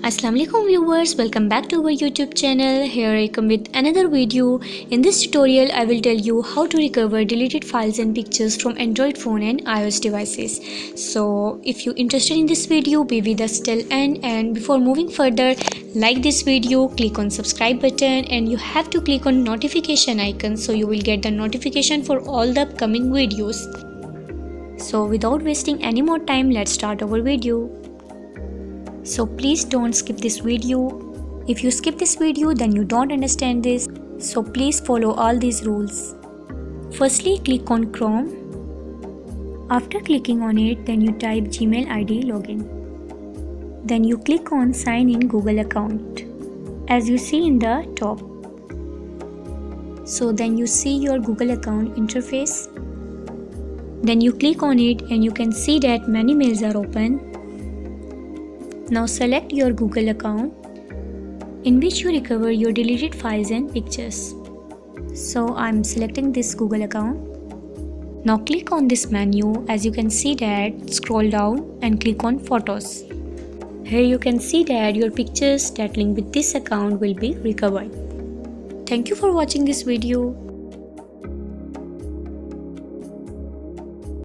Assalam viewers, welcome back to our YouTube channel. Here I come with another video. In this tutorial I will tell you how to recover deleted files and pictures from Android phone and iOS devices. So if you're interested in this video, be with us till end, and before moving further, like this video, click on subscribe button, and you have to click on notification icon so you will get the notification for all the upcoming videos. So without wasting any more time, let's start our video. So please don't skip this video. If you skip this video, then you don't understand this. So please follow all these rules. Firstly, click on Chrome. After clicking on it, then you type Gmail ID login. Then you click on sign in Google account, as you see in the top. So then you see your Google account interface. Then you click on it and you can see that many mails are open. Now select your Google account in which you recover your deleted files and pictures. So I'm selecting this Google account. Now click on this menu. As you can see that, scroll down and click on photos. Here you can see that your pictures that link with this account will be recovered. Thank you for watching this video.